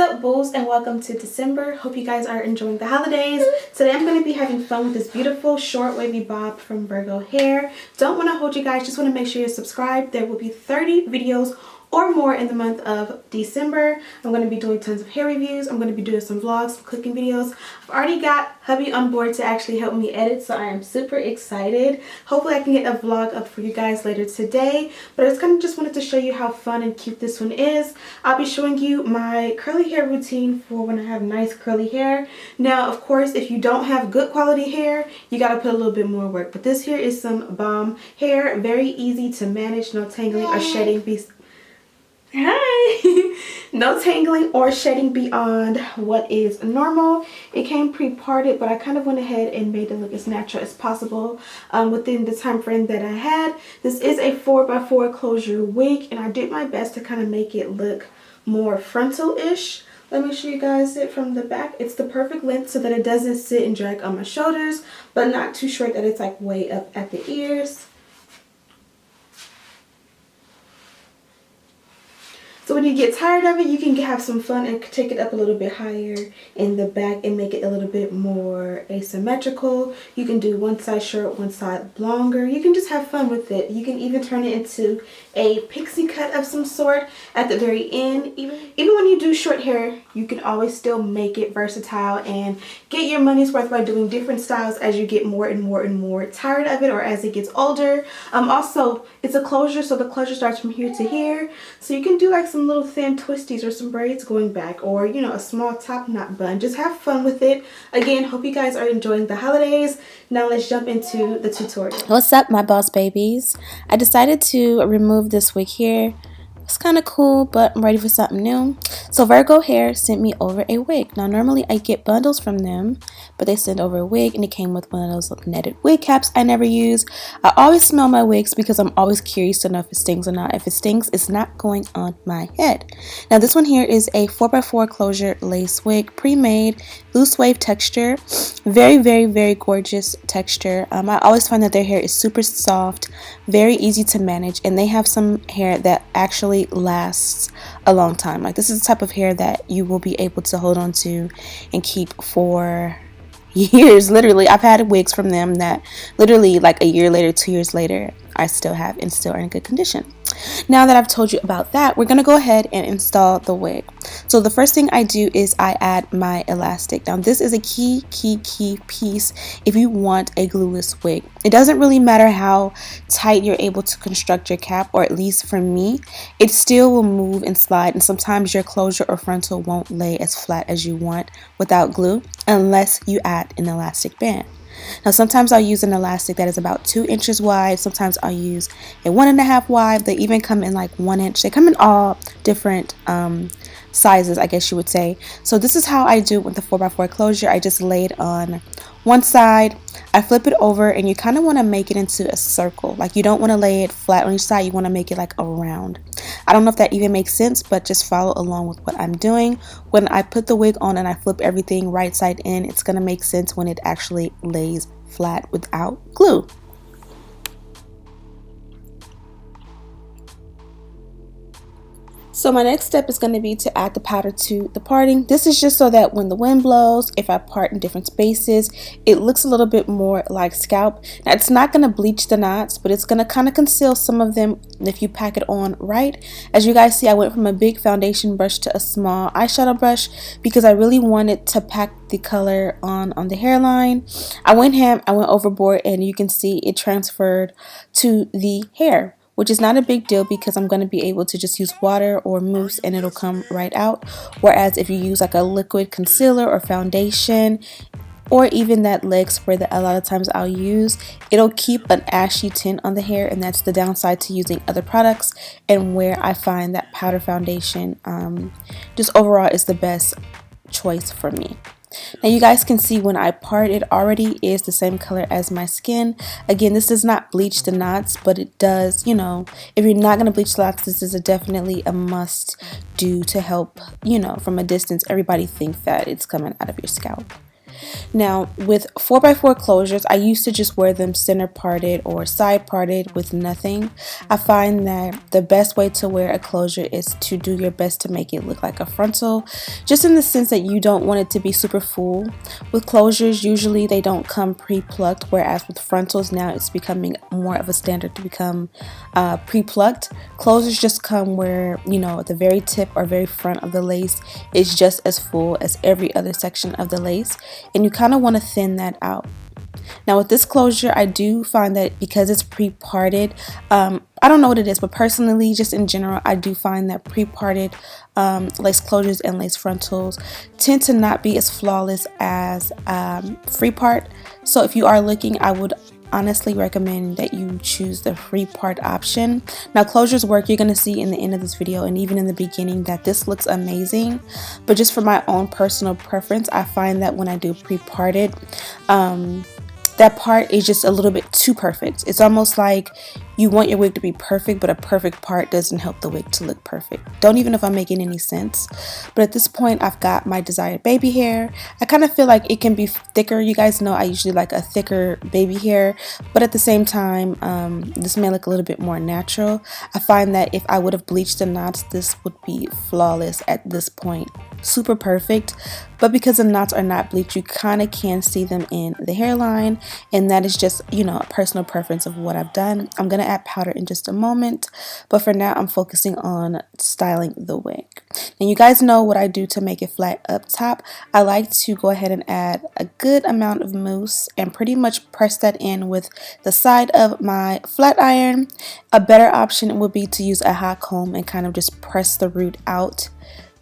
up, bulls, and welcome to December. Hope you guys are enjoying the holidays. Today I'm going to be having fun with this beautiful short wavy bob from Virgo hair. Don't want to hold you guys, just want to make sure you're subscribed. There will be 30 videos or more in the month of December. I'm going to be doing tons of hair reviews. I'm going to be doing some vlogs, some cooking videos. I've already got hubby on board to actually help me edit, so I am super excited. Hopefully I can get a vlog up for you guys later today, but I just wanted to show you how fun and cute this one is. I'll be showing you my curly hair routine for when I have nice curly hair. Now, of course, if you don't have good quality hair, you got to put a little bit more work, but this here is some bomb hair. Very easy to manage, no tangling or shedding. Hi! No tangling or shedding beyond what is normal. It came pre-parted, but I kind of went ahead and made it look as natural as possible within the time frame that I had. This is a 4x4 closure wig, and I did my best to kind of make it look more frontal-ish. Let me show you guys it from the back. It's the perfect length so that it doesn't sit and drag on my shoulders, but not too short that it's like way up at the ears. So when you get tired of it, you can have some fun and take it up a little bit higher in the back and make it a little bit more asymmetrical. You can do one side short, one side longer. You can just have fun with it. You can even turn it into a pixie cut of some sort at the very end. Even when you do short hair, you can always still make it versatile and get your money's worth by doing different styles as you get more and more and more tired of it, or as it gets older. Also, it's a closure, so the closure starts from here to here. So you can do like some little thin twisties or some braids going back, or you know, a small top knot bun. Just have fun with it. Again, hope you guys are enjoying the holidays. Now let's jump into the tutorial. What's up, my boss babies? I decided to remove this wig here. It's kind of cool, but I'm ready for something new. So Virgo Hair sent me over a wig. Now normally I get bundles from them, but they sent over a wig and it came with one of those netted wig caps I never use. I always smell my wigs because I'm always curious to know if it stings or not. If it stings, it's not going on my head. Now this one here is a 4x4 closure lace wig, pre-made, loose wave texture. Very, very, very gorgeous texture. I always find that their hair is super soft, very easy to manage, and they have some hair that actually lasts a long time. Like, this is the type of hair that you will be able to hold on to and keep for years. Literally, I've had wigs from them that literally like a year later, 2 years later, I still have and still are in good condition. Now that I've told you about that, we're gonna go ahead and install the wig. So the first thing I do is I add my elastic. Now this is a key piece if you want a glueless wig. It doesn't really matter how tight you're able to construct your cap, or at least for me, it still will move and slide, and sometimes your closure or frontal won't lay as flat as you want without glue unless you add an elastic band. Now sometimes I'll use an elastic that is about 2 inches wide. Sometimes I'll use a 1.5 wide. They even come in like 1 inch. They come in all different sizes, I guess you would say. So this is how I do it with the 4x4 closure. I just lay it on one side, I flip it over, and you kind of want to make it into a circle. Like, you don't want to lay it flat on each side, you want to make it like a round. I don't know if that even makes sense, but just follow along with what I'm doing. When I put the wig on and I flip everything right side in, it's going to make sense when it actually lays flat without glue. So my next step is going to be to add the powder to the parting. This is just so that when the wind blows, if I part in different spaces, it looks a little bit more like scalp. Now it's not going to bleach the knots, but it's going to kind of conceal some of them if you pack it on right. As you guys see, I went from a big foundation brush to a small eyeshadow brush because I really wanted to pack the color on the hairline. I went overboard, and you can see it transferred to the hair, which is not a big deal because I'm going to be able to just use water or mousse and it'll come right out. Whereas if you use like a liquid concealer or foundation, or even that leg spray that a lot of times I'll use, it'll keep an ashy tint on the hair, and that's the downside to using other products, and where I find that powder foundation just overall is the best choice for me. Now you guys can see when I part, it already is the same color as my skin. Again, this does not bleach the knots, but it does, you know, if you're not going to bleach the knots, this is definitely a must do to help, you know, from a distance, everybody think that it's coming out of your scalp. Now with 4x4 closures, I used to just wear them center parted or side parted with nothing. I find that the best way to wear a closure is to do your best to make it look like a frontal, just in the sense that you don't want it to be super full. With closures, usually they don't come pre-plucked, whereas with frontals now it's becoming more of a standard to become pre-plucked. Closures just come where, you know, at the very tip or very front of the lace is just as full as every other section of the lace, and you kind of want to thin that out. Now with this closure, I do find that because it's pre-parted, I don't know what it is, but personally, just in general, I do find that pre-parted lace closures and lace frontals tend to not be as flawless as free part. So if you are looking, I would honestly recommend that you choose the free part option. Now closures work, you're going to see in the end of this video and even in the beginning that this looks amazing, but just for my own personal preference, I find that when I do pre-parted, that part is just a little bit too perfect. It's almost like you want your wig to be perfect, but a perfect part doesn't help the wig to look perfect. Don't even know if I'm making any sense. But at this point, I've got my desired baby hair. I kind of feel like it can be thicker. You guys know I usually like a thicker baby hair, but at the same time, this may look a little bit more natural. I find that if I would have bleached the knots, this would be flawless at this point. Super perfect. But because the knots are not bleached, you kind of can see them in the hairline, and that is just, you know, a personal preference of what I've done. I'm going to add powder in just a moment, but for now I'm focusing on styling the wig. And you guys know what I do to make it flat up top. I like to go ahead and add a good amount of mousse and pretty much press that in with the side of my flat iron. A better option would be to use a hot comb and kind of just press the root out,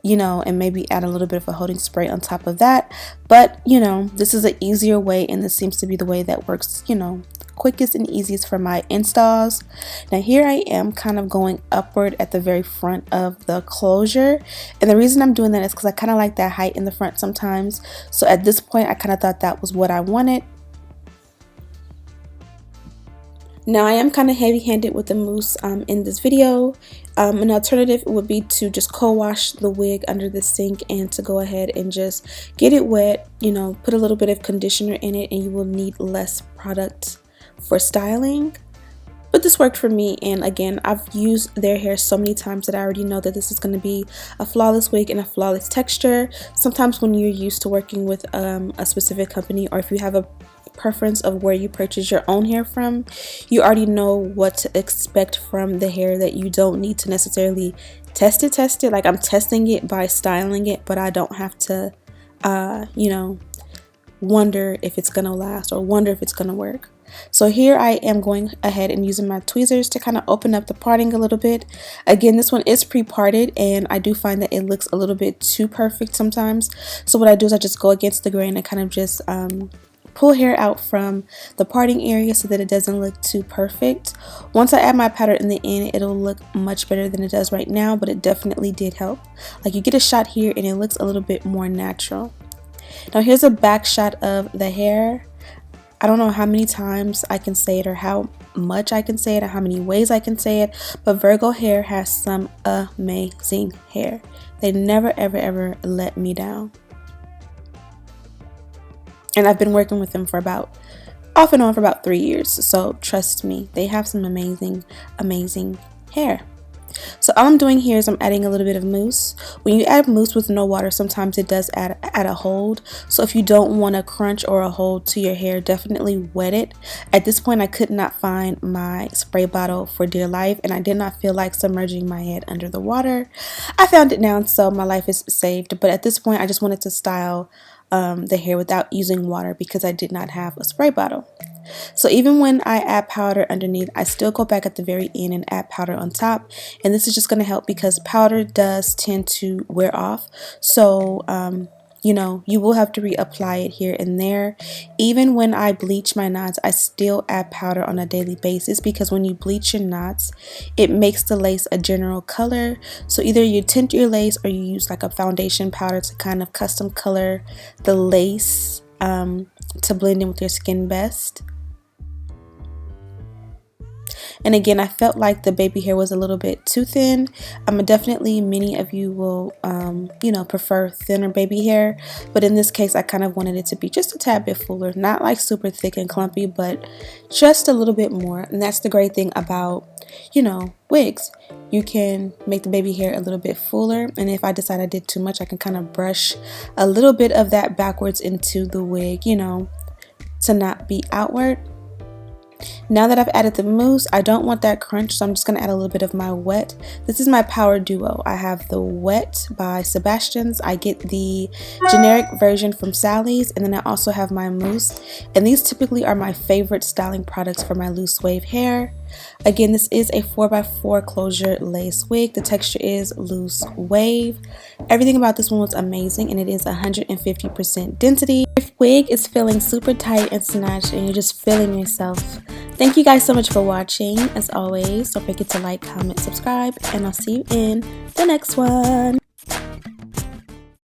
you know, and maybe add a little bit of a holding spray on top of that. But, you know, this is an easier way, and this seems to be the way that works, you know, quickest and easiest for my installs. Now here I am kind of going upward at the very front of the closure, and the reason I'm doing that is because I kind of like that height in the front sometimes. So at this point I kind of thought that was what I wanted. Now I am kind of heavy-handed with the mousse in this video. An alternative would be to just co-wash the wig under the sink and to go ahead and just get it wet, you know, put a little bit of conditioner in it, and you will need less product for styling. But this worked for me, and again, I've used their hair so many times that I already know that this is going to be a flawless wig and a flawless texture. Sometimes when you're used to working with a specific company, or if you have a preference of where you purchase your own hair from, you already know what to expect from the hair, that you don't need to necessarily test it. Like, I'm testing it by styling it, but I don't have to you know, wonder if it's gonna last or wonder if it's gonna work. So here I am going ahead and using my tweezers to kind of open up the parting a little bit. Again, this one is pre-parted, and I do find that it looks a little bit too perfect sometimes. So what I do is I just go against the grain and kind of just pull hair out from the parting area so that it doesn't look too perfect. Once I add my powder in the end, it'll look much better than it does right now, but it definitely did help. Like, you get a shot here and it looks a little bit more natural. Now here's a back shot of the hair. I don't know how many times I can say it, or how much I can say it, or how many ways I can say it, but Virgo hair has some amazing hair. They never ever let me down. And I've been working with them for off and on for about 3 years. So trust me, they have some amazing hair. So all I'm doing here is I'm adding a little bit of mousse. When you add mousse with no water, sometimes it does add a hold. So if you don't want a crunch or a hold to your hair, definitely wet it. At this point, I could not find my spray bottle for dear life, and I did not feel like submerging my head under the water. I found it now, so my life is saved. But at this point, I just wanted to style the hair without using water because I did not have a spray bottle. So even when I add powder underneath, I still go back at the very end and add powder on top, and this is just going to help because powder does tend to wear off. So you know, you will have to reapply it here and there. Even when I bleach my knots, I still add powder on a daily basis because when you bleach your knots, it makes the lace a general color. So either you tint your lace or you use like a foundation powder to kind of custom color the lace to blend in with your skin best. And again, I felt like the baby hair was a little bit too thin. Definitely many of you will, you know, prefer thinner baby hair. But in this case, I kind of wanted it to be just a tad bit fuller. Not like super thick and clumpy, but just a little bit more. And that's the great thing about, you know, wigs. You can make the baby hair a little bit fuller, and if I decide I did too much, I can kind of brush a little bit of that backwards into the wig, you know, to not be outward. Now that I've added the mousse, I don't want that crunch, so I'm just going to add a little bit of my wet. This is my power duo. I have the Wet by Sebastian's. I get the generic version from Sally's, and then I also have my mousse. And these typically are my favorite styling products for my loose wave hair. Again, this is a 4x4 closure lace wig. The texture is loose wave. Everything about this one was amazing, and it is 150% density. If wig is feeling super tight and snatched and you're just feeling yourself, thank you guys so much for watching. As always, don't forget to like, comment, subscribe, and I'll see you in the next one.